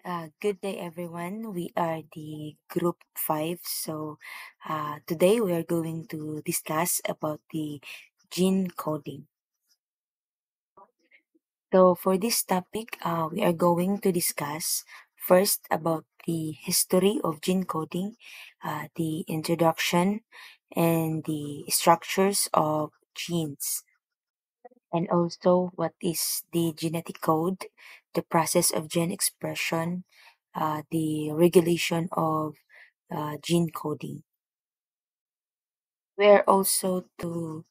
Good day, everyone. We are the group 5. Today we are going to discuss about the gene coding. So, for this topic, we are going to discuss first about the history of gene coding, the introduction, and the structures of genes, and also what is the genetic code, the process of gene expression, the regulation of gene coding. We're also to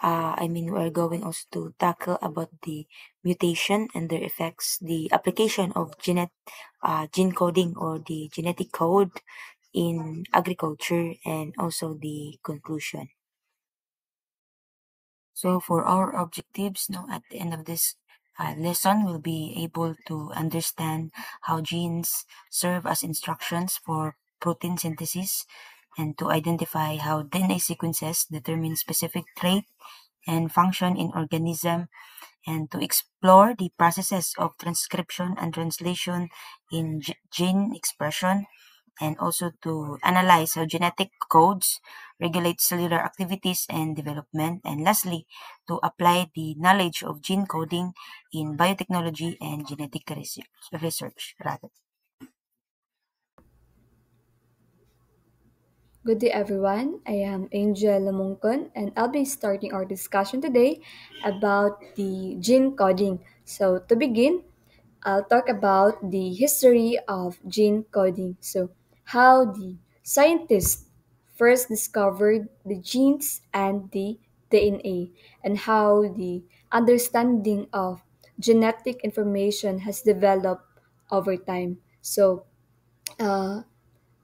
we're going also to tackle about the mutation and their effects, the application of gene coding or the genetic code in agriculture, and also the conclusion. So for our objectives, now at the end of this lesson, we'll be able to understand how genes serve as instructions for protein synthesis and to identify how DNA sequences determine specific trait and function in organism, and to explore the processes of transcription and translation in gene expression, and also to analyze how genetic codes regulate cellular activities and development, and lastly, to apply the knowledge of gene coding in biotechnology and genetic research rather. Good day, everyone. I am Angel Lamungkon, and I'll be starting our discussion today about the gene coding. So, to begin, I'll talk about the history of gene coding. So, how the scientists first discovered the genes and the DNA, and how the understanding of genetic information has developed over time. Uh,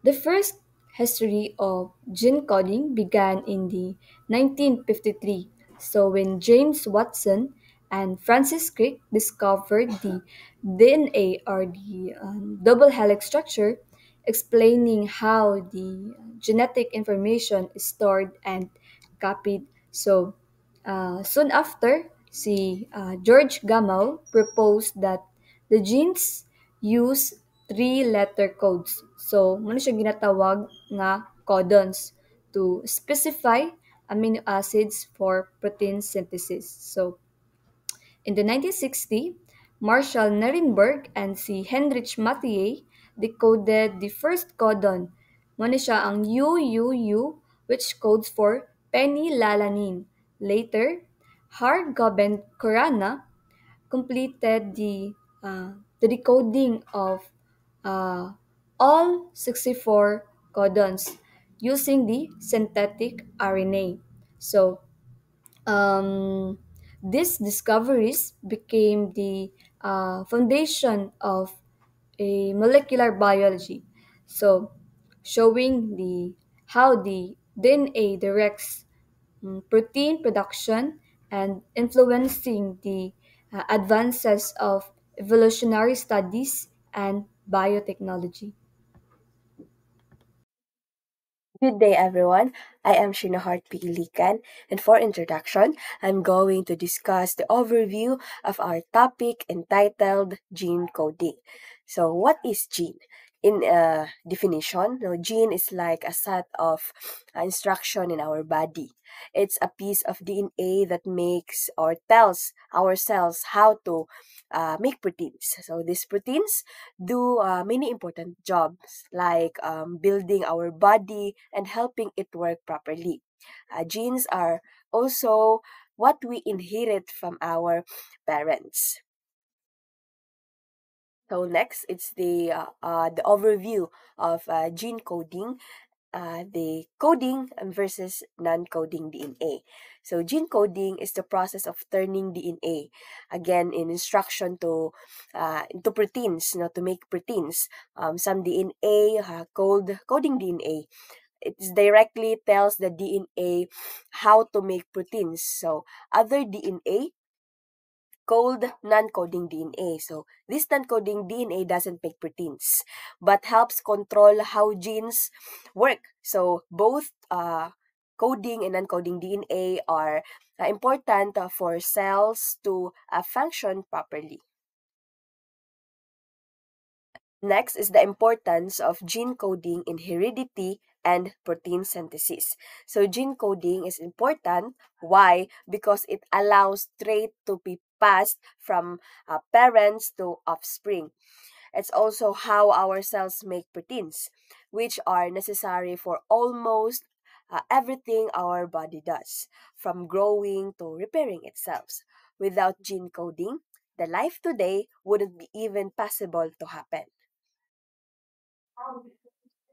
the first history of gene coding began in the 1953. So when James Watson and Francis Crick discovered the DNA or the double helix structure, explaining how the genetic information is stored and copied. Soon after, George Gamow proposed that the genes use three-letter codes. So, muna siya ginatawag nga codons to specify amino acids for protein synthesis. So, in the 1960s, Marshall Nirenberg and si Heinrich Mathieu decoded the first codon. Muna siya ang UUU, which codes for phenylalanine. Later, Har Gobind Khorana completed the decoding of uh, all 64 codons using the synthetic RNA. So, um, these discoveries became the foundation of a molecular biology. So, showing the how the DNA directs protein production and influencing the advances of evolutionary studies and biotechnology. Good day, everyone. I am Shinahart P. Ilican, and for introduction, I'm going to discuss the overview of our topic entitled gene coding. So, what is gene? In a definition, gene is like a set of instruction in our body. It's a piece of DNA that makes or tells our cells how to make proteins. So, these proteins do many important jobs like building our body and helping it work properly. Genes are also what we inherit from our parents. So next, it's the overview of gene coding, the coding versus non-coding DNA. So gene coding is the process of turning DNA again in instruction to into proteins, to make proteins. Some DNA called coding DNA. It directly tells the DNA how to make proteins. So other DNA called non-coding DNA. So this non-coding DNA doesn't make proteins, but helps control how genes work. So both coding and non-coding DNA are important for cells to function properly. Next is the importance of gene coding in heredity and protein synthesis. So gene coding is important. Why? Because it allows trait to be passed from parents to offspring. It's also how our cells make proteins, which are necessary for almost everything our body does, from growing to repairing itself. Without gene coding, the life today wouldn't be even possible to happen.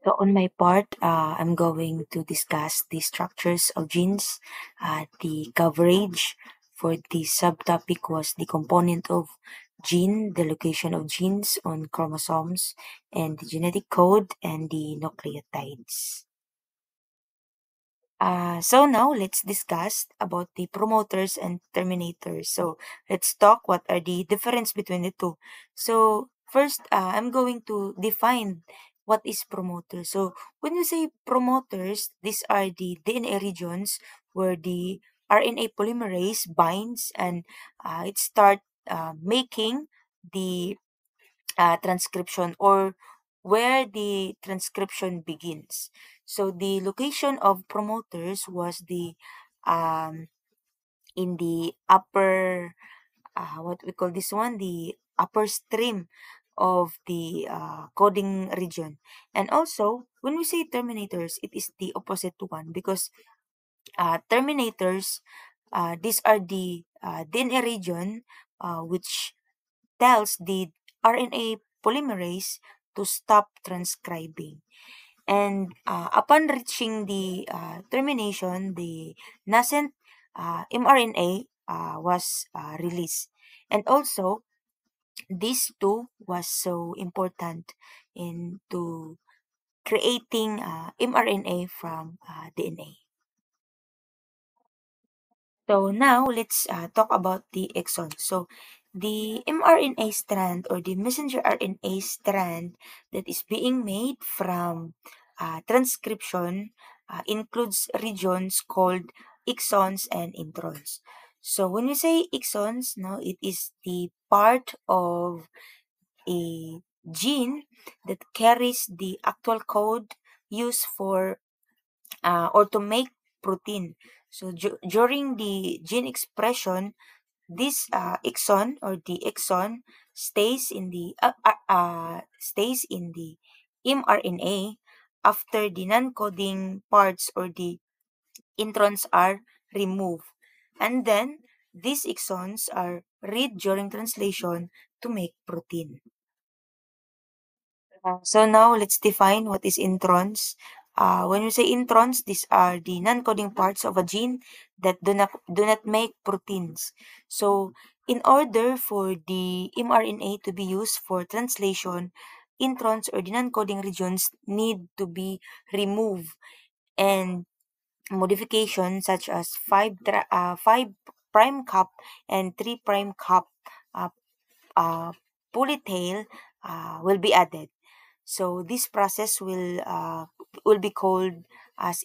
So on my part, I'm going to discuss the structures of genes. The coverage for the subtopic was the component of gene, the location of genes on chromosomes, and the genetic code and the nucleotides. So now let's discuss about the promoters and terminators. So let's talk what are the difference between the two. So first, I'm going to define what is promoter. So when you say promoters, these are the DNA regions where the RNA polymerase binds and it start making the transcription or where the transcription begins. So the location of promoters was the um, in the upper what we call this one, the upper stream of the coding region. And also when we say terminators, it is the opposite one because terminators, these are the DNA region which tells the RNA polymerase to stop transcribing. And upon reaching the termination, the nascent mRNA was released. And also, these two was so important into creating mRNA from DNA. So now let's talk about the exon. So the mRNA strand or the messenger RNA strand that is being made from transcription includes regions called exons and introns. So when we say exons, no, it is the part of a gene that carries the actual code used for or to make protein. So during the gene expression, this exon or the exon stays in the mRNA after the non-coding parts or the introns are removed, and then these exons are read during translation to make protein. So now let's define what is introns. When we say introns, these are the non-coding parts of a gene that do not make proteins. So in order for the mRNA to be used for translation, introns or the non-coding regions need to be removed, and modifications such as 5 prime cap and 3 prime cap uh, uh, polytail will be added. So this process will be called as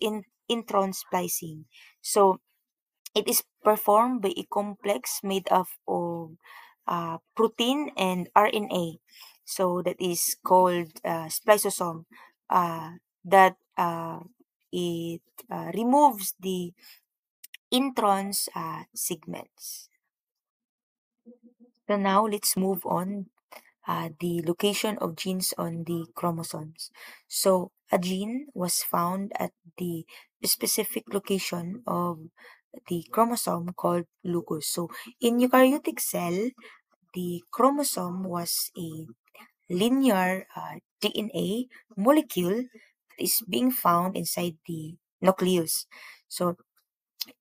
intron splicing. So it is performed by a complex made up of protein and RNA. So that is called spliceosome. That it removes the introns segments. So now let's move on the location of genes on the chromosomes. So, a gene was found at the specific location of the chromosome called locus. So, in eukaryotic cell, the chromosome was a linear DNA molecule that is being found inside the nucleus. So,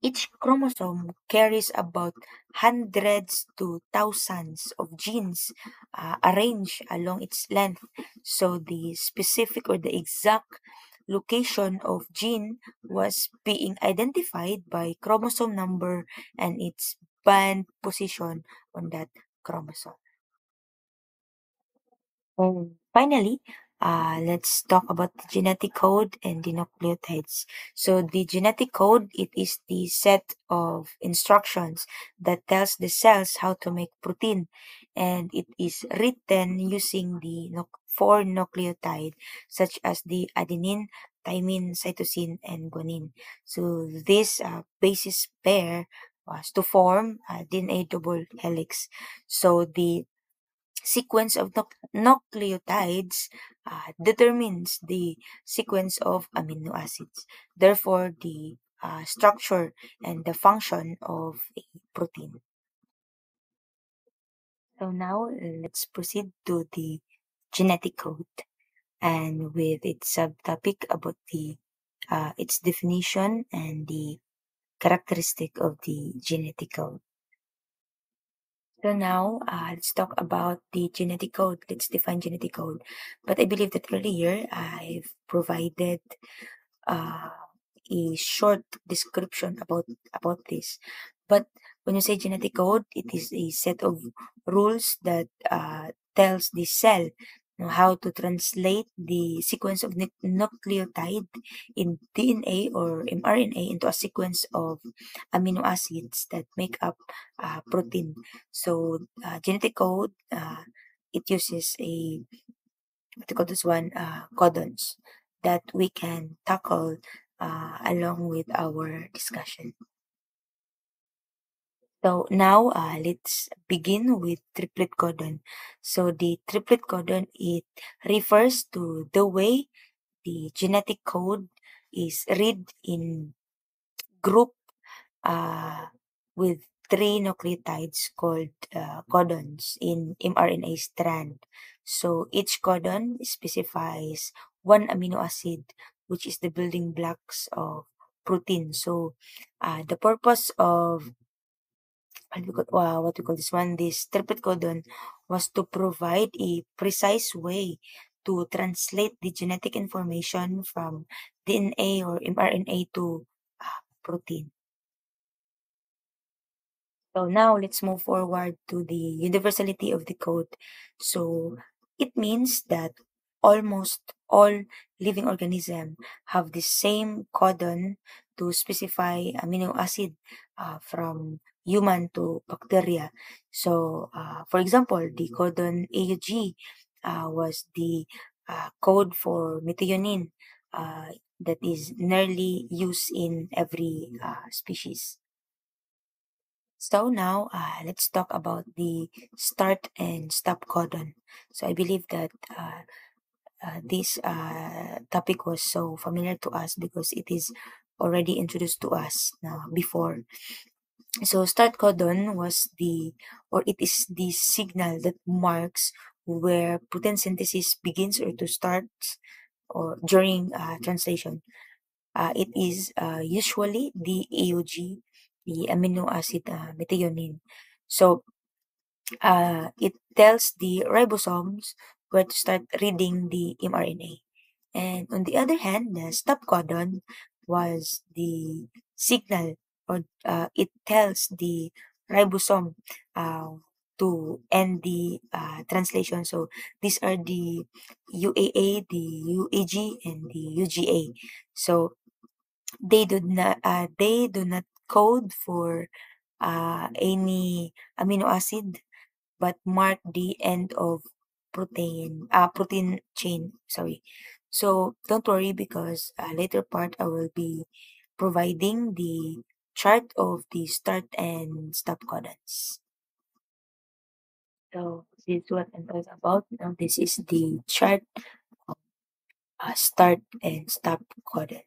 each chromosome carries about hundreds to thousands of genes arranged along its length. So the specific or the exact location of gene was being identified by chromosome number and its band position on that chromosome. And finally, let's talk about the genetic code and the nucleotides. So the genetic code, it is the set of instructions that tells the cells how to make protein, and it is written using the four nucleotide such as the adenine, thymine, cytosine, and guanine. So this basis pair was to form a DNA double helix. So the sequence of nucleotides determines the sequence of amino acids. Therefore, the structure and the function of a protein. So now let's proceed to the genetic code and with its subtopic about the its definition and the characteristic of the genetic code. So now, let's talk about the genetic code. Let's define genetic code. But I believe that earlier I've provided uh, a short description about this. But when you say genetic code, it is a set of rules that tells the cell how to translate the sequence of nucleotide in DNA or mRNA into a sequence of amino acids that make up protein. So genetic code, it uses a what you call this one codons that we can tackle along with our discussion. So now let's begin with triplet codon. So the triplet codon, it refers to the way the genetic code is read in group uh, with three nucleotides called codons in mRNA strand. So each codon specifies one amino acid, which is the building blocks of protein. So the purpose of what we call this one, this triplet codon, was to provide a precise way to translate the genetic information from DNA or mRNA to protein. So now let's move forward to the universality of the code. So it means that almost all living organisms have the same codon to specify amino acid from human to bacteria. So for example, the codon AUG was the code for methionine that is nearly used in every species. So now let's talk about the start and stop codon. So I believe that this topic was so familiar to us because it is already introduced to us before. So start codon was or it is the signal that marks where protein synthesis begins or to start or during translation. It is usually the AUG, the amino acid methionine. So it tells the ribosomes where to start reading the mRNA. And on the other hand, the stop codon was the signal or it tells the ribosome to end the translation. So these are the UAA, the UAG, and the UGA. So they do not code for any amino acid but mark the end of protein chain, sorry. So don't worry because later part I will be providing the chart of the start and stop codons. So this is what I'm talking about. Now this is the chart of start and stop codon.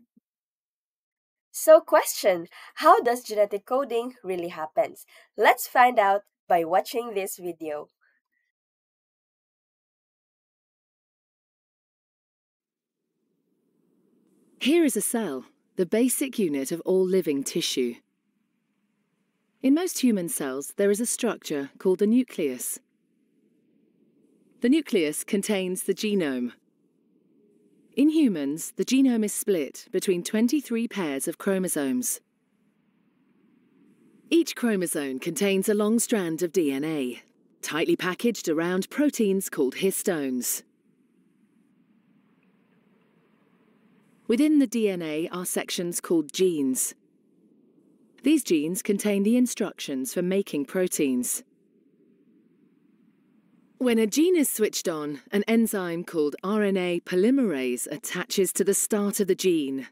So question, how does genetic coding really happens? Let's find out by watching this video. Here is a cell, the basic unit of all living tissue. In most human cells, there is a structure called the nucleus. The nucleus contains the genome. In humans, the genome is split between 23 pairs of chromosomes. Each chromosome contains a long strand of DNA, tightly packaged around proteins called histones. Within the DNA are sections called genes. These genes contain the instructions for making proteins. When a gene is switched on, an enzyme called RNA polymerase attaches to the start of the gene.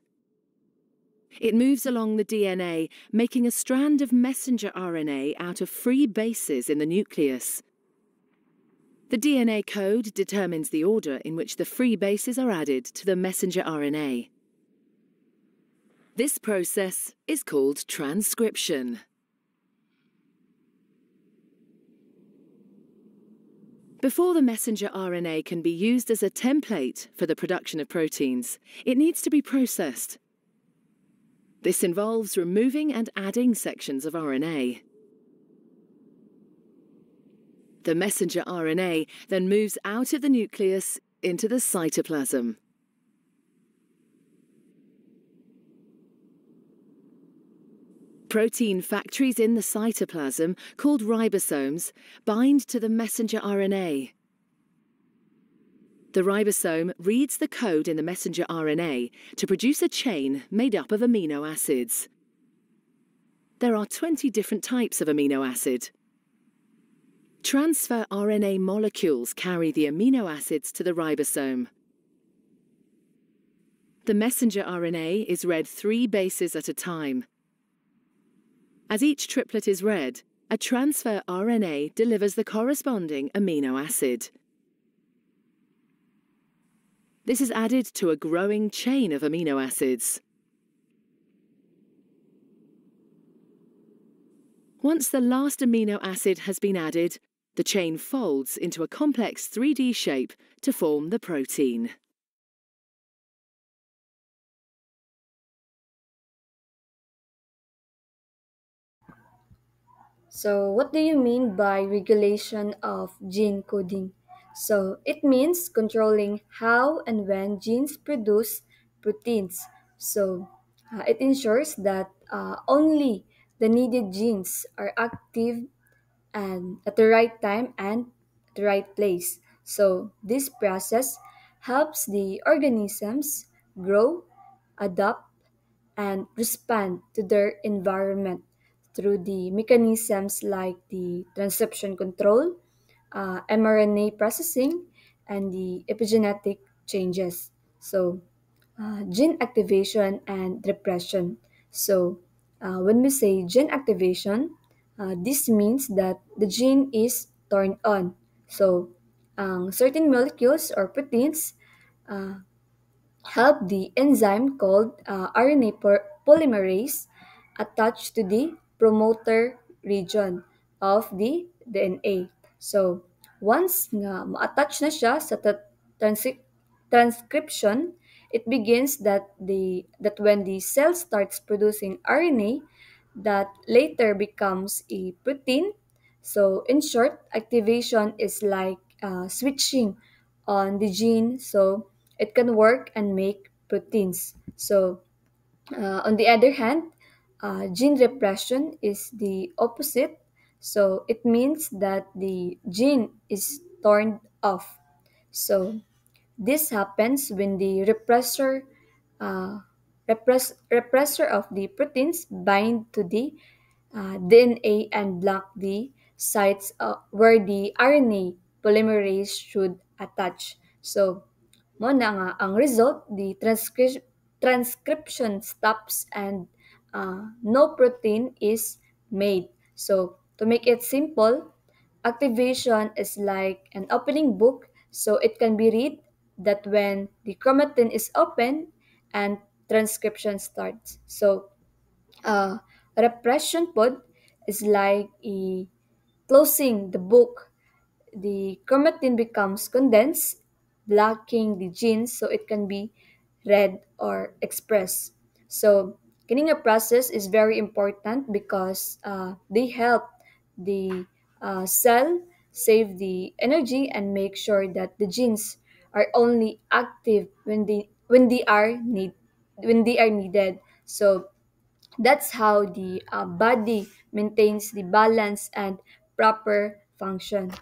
It moves along the DNA, making a strand of messenger RNA out of free bases in the nucleus. The DNA code determines the order in which the free bases are added to the messenger RNA. This process is called transcription. Before the messenger RNA can be used as a template for the production of proteins, it needs to be processed. This involves removing and adding sections of RNA. The messenger RNA then moves out of the nucleus into the cytoplasm. Protein factories in the cytoplasm, called ribosomes, bind to the messenger RNA. The ribosome reads the code in the messenger RNA to produce a chain made up of amino acids. There are 20 different types of amino acid. Transfer RNA molecules carry the amino acids to the ribosome. The messenger RNA is read 3 bases at a time. As each triplet is read, a transfer RNA delivers the corresponding amino acid. This is added to a growing chain of amino acids. Once the last amino acid has been added, the chain folds into a complex 3D shape to form the protein. So, what do you mean by regulation of gene coding? So, it means controlling how and when genes produce proteins. So, it ensures that only the needed genes are active and at the right time and at the right place. So, this process helps the organisms grow, adapt, and respond to their environment through the mechanisms like the transcription control, mRNA processing, and the epigenetic changes. So, gene activation and repression. So, when we say gene activation, this means that the gene is turned on. So, certain molecules or proteins uh, help the enzyme called RNA polymerase attach to the promoter region of the DNA. So, once nga ma-attach na siya sa transcription, it begins that when the cell starts producing RNA that later becomes a protein. So, in short, activation is like switching on the gene so it can work and make proteins. So, on the other hand, gene repression is the opposite. So, it means that the gene is turned off. So, this happens when the uh, repressor of the proteins bind to the DNA and block the sites where the RNA polymerase should attach. So, mo na nga ang result, the transcription stops and no protein is made. So, to make it simple, activation is like an opening book, so it can be read that when the chromatin is open and transcription starts. So, uh, repression pod is like closing the book. The chromatin becomes condensed, blocking the genes so it can be read or expressed. So, kining a process is very important because they help the cell save the energy and make sure that the genes are only active when they are needed. So that's how the body maintains the balance and proper function.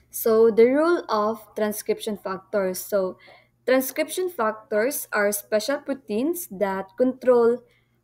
So the role of transcription factors. So Transcription factors are special proteins that control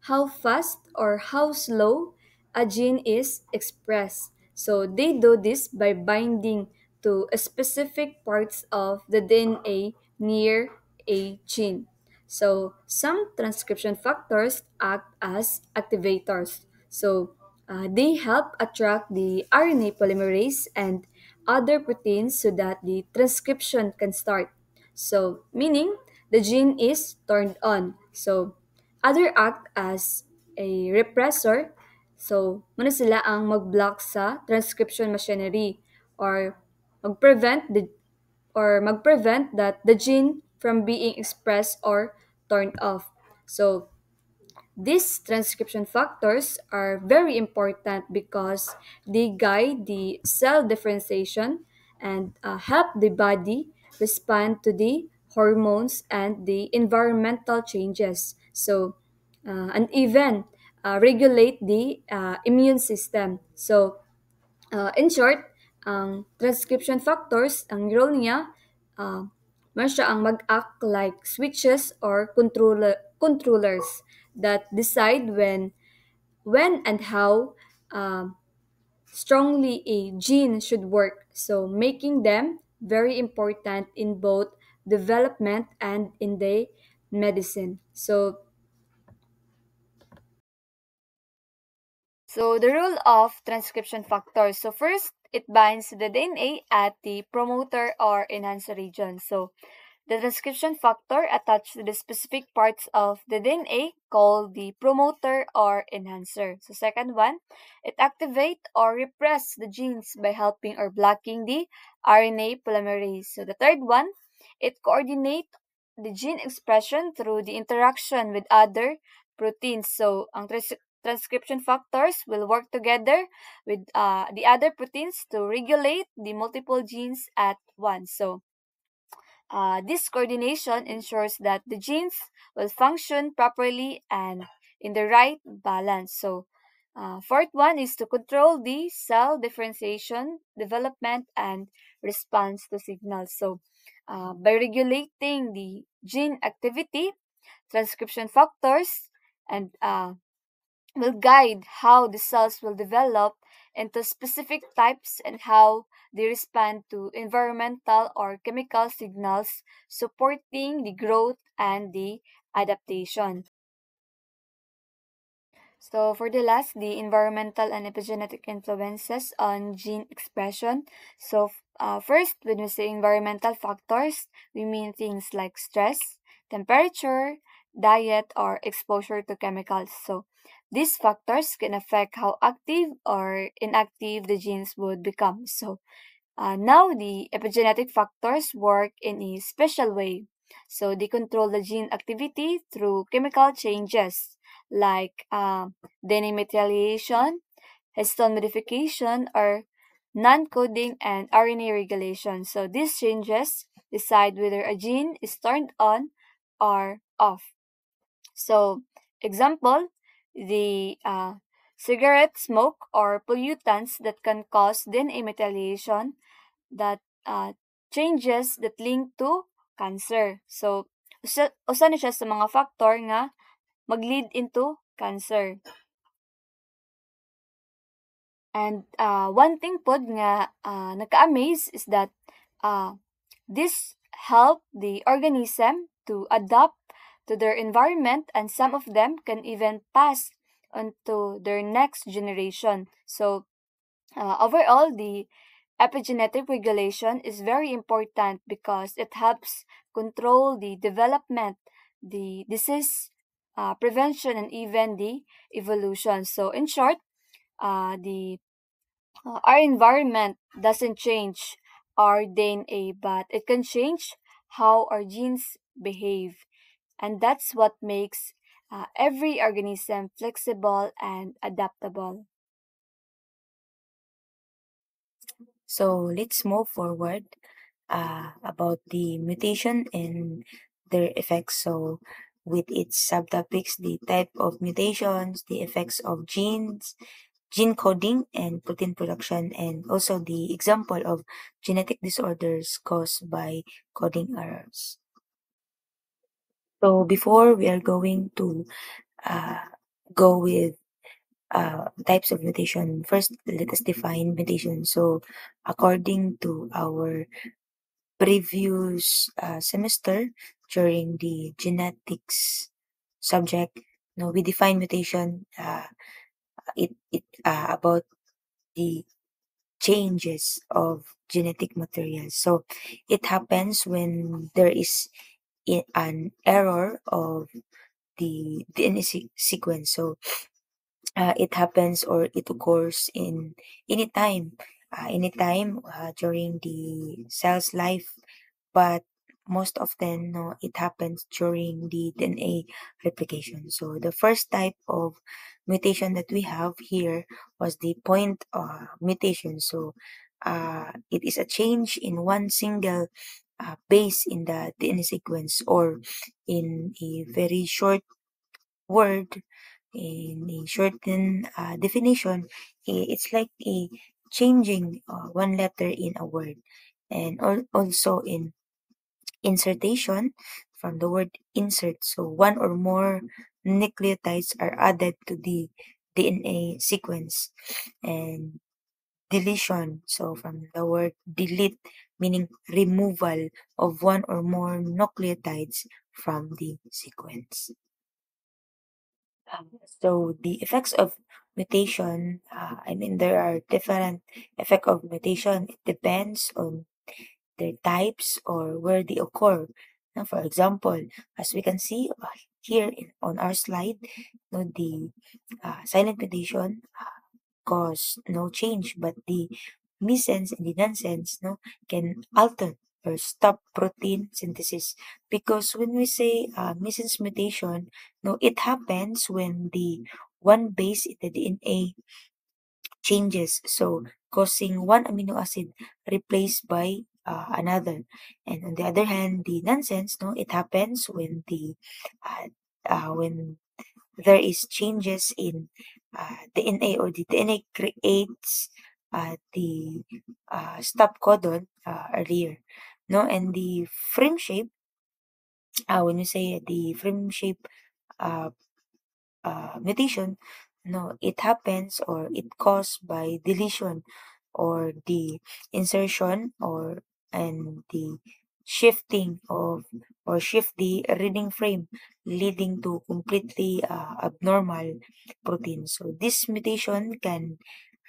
how fast or how slow a gene is expressed. So they do this by binding to specific parts of the DNA near a gene. So some transcription factors act as activators. So they help attract the RNA polymerase and other proteins so that the transcription can start. So, meaning the gene is turned on. So, other act as a repressor. So, muna sila ang mag-block sa transcription machinery or mag-prevent that the gene from being expressed or turned off. So, these transcription factors are very important because they guide the cell differentiation and help the body respond to the hormones and the environmental changes. So, and even regulate the immune system. So, in short, ang transcription factors, ang role niya, man siya ang mag-act like switches or controllers that decide when and how um, strongly a gene should work. So making them very important in both development and in the medicine. So the role of transcription factors. So first, it binds to the DNA at the promoter or enhancer region. So the transcription factor attached to the specific parts of the DNA called the promoter or enhancer. So second one, it activate or repress the genes by helping or blocking the RNA polymerase. So the third one, it coordinate the gene expression through the interaction with other proteins. So ang transcription factors will work together with the other proteins to regulate the multiple genes at once. So this coordination ensures that the genes will function properly and in the right balance. So, fourth one is to control the cell differentiation, development, and response to signals. So, by regulating the gene activity, transcription factors, and will guide how the cells will develop into specific types and how they respond to environmental or chemical signals, supporting the growth and the adaptation. So, for the last, the environmental and epigenetic influences on gene expression. So, first, when we say environmental factors, we mean things like stress, temperature, diet, or exposure to chemicals. So, these factors can affect how active or inactive the genes would become. So, now the epigenetic factors work in a special way. So, they control the gene activity through chemical changes like denamethylation, histone modification, or non-coding and RNA regulation. So these changes decide whether a gene is turned on or off. So example, the cigarette smoke or pollutants that can cause denamethylation that changes that link to cancer. So usa na siya sa mga factor nga mag-lead into cancer. And one thing pod nga nagka-amaze is that this help the organism to adapt to their environment, and some of them can even pass on to their next generation. So overall, the epigenetic regulation is very important because it helps control the development, the disease prevention, and even the evolution. So in short, our environment doesn't change our DNA, but it can change how our genes behave. And that's what makes every organism flexible and adaptable. So let's move forward about the mutation and their effects. So with its subtopics, the type of mutations, the effects of genes, gene coding and protein production, and also the example of genetic disorders caused by coding errors. So before we are going to uh, go with types of mutation, first let us define mutation. So according to our previous semester during the genetics subject, we define mutation. It about the changes of genetic materials. So it happens when there is an error of the DNA sequence. So it happens or it occurs in any time during the cell's life, but most often no, it happens during the DNA replication. So the first type of mutation that we have here was the point mutation. So it is a change in one single base in the DNA sequence, or in a very short word, in a shortened definition, it's like a changing one letter in a word. And also in insertion, from the word insert, so one or more nucleotides are added to the DNA sequence. And deletion, so from the word delete, meaning removal of one or more nucleotides from the sequence. So the effects of mutation, there are different effect of mutation. It depends on their types or where they occur. Now, for example, as we can see here on our slide, the silent mutation cause no change, but the missense and the nonsense can alter or stop protein synthesis. Because when we say missense mutation, it happens when the one base in the DNA changes, so causing one amino acid replaced by another. And on the other hand, the nonsense, it happens when uh, when there is changes in DNA, or the DNA creates the stop codon earlier. No, and the frame shape, when you say the frame shape uh, mutation, it happens or it caused by deletion, or the insertion, or and the shifting of, or shift the reading frame, leading to completely abnormal protein. So this mutation can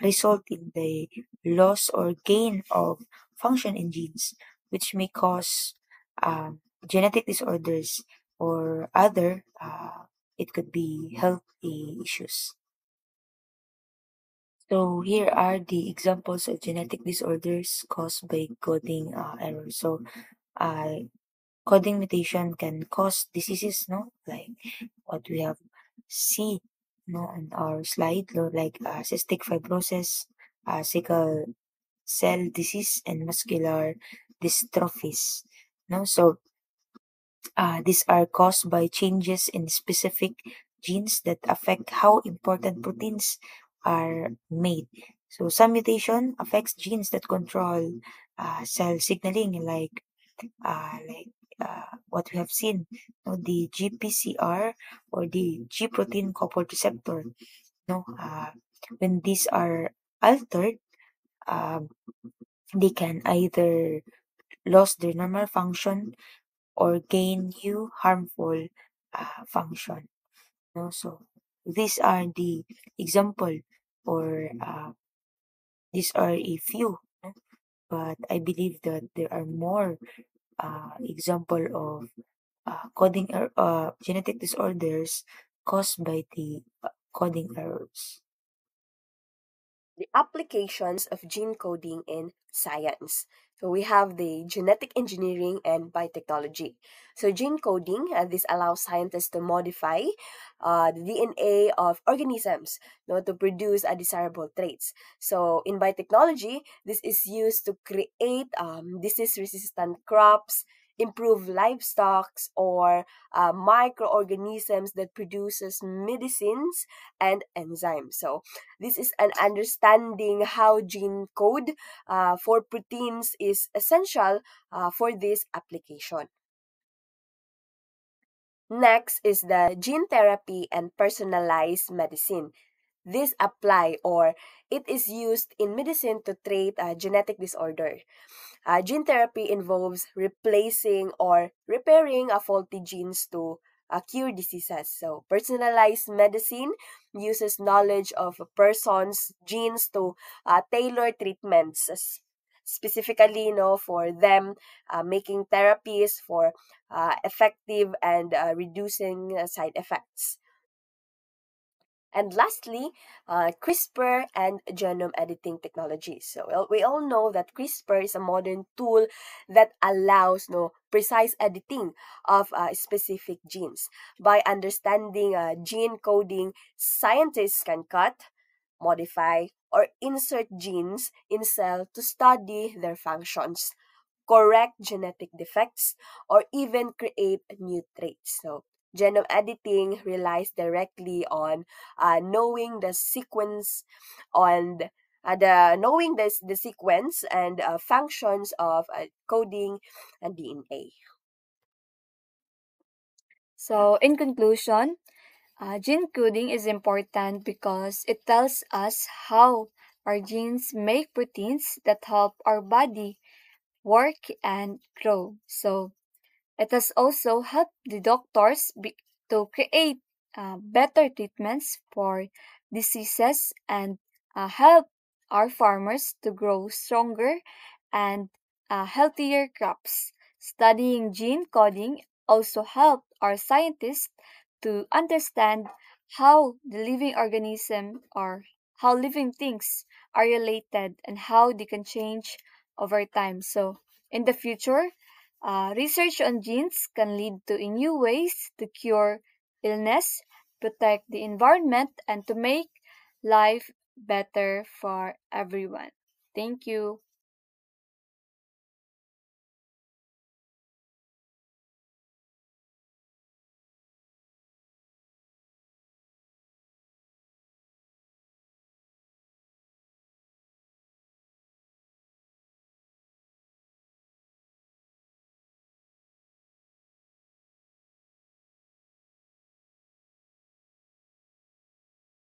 result in the loss or gain of function in genes, which may cause genetic disorders, or other it could be health issues. So here are the examples of genetic disorders caused by coding errors. So coding mutation can cause diseases, like what we have see, on our slide, like cystic fibrosis, sickle cell disease, and muscular dystrophies. So these are caused by changes in specific genes that affect how important proteins are made. So some mutation affects genes that control cell signaling, like what we have seen, the GPCR, or the G protein coupled receptor. No, when these are altered, um, they can either lose their normal function or gain new harmful function. So these are the example, or these are a few, but I believe that there are more example of genetic disorders caused by the coding errors. The applications of gene coding in science. So we have the genetic engineering and biotechnology. So gene coding, this allows scientists to modify the DNA of organisms, to produce desirable traits. So in biotechnology, this is used to create disease-resistant crops, improve livestock, or microorganisms that produces medicines and enzymes. So this is an understanding how gene code for proteins is essential for this application. Next is the gene therapy and personalized medicine. This apply or it is used in medicine to treat a genetic disorder. Gene therapy involves replacing or repairing a faulty genes to cure diseases. So, personalized medicine uses knowledge of a person's genes to tailor treatments, specifically, for them making therapies for effective and reducing side effects. And lastly, CRISPR and genome editing technology. So we all know that CRISPR is a modern tool that allows precise editing of specific genes. By understanding gene coding, scientists can cut, modify, or insert genes in cell to study their functions, correct genetic defects, or even create new traits. So, genome editing relies directly on knowing the sequence on the sequence and functions of coding and DNA. So, in conclusion, gene coding is important because it tells us how our genes make proteins that help our body work and grow. So, it has also helped the doctors to create better treatments for diseases and help our farmers to grow stronger and healthier crops. Studying gene coding also helped our scientists to understand how the living organism or how living things are related and how they can change over time. So, in the future, research on genes can lead to new ways to cure illness, protect the environment, and to make life better for everyone. Thank you.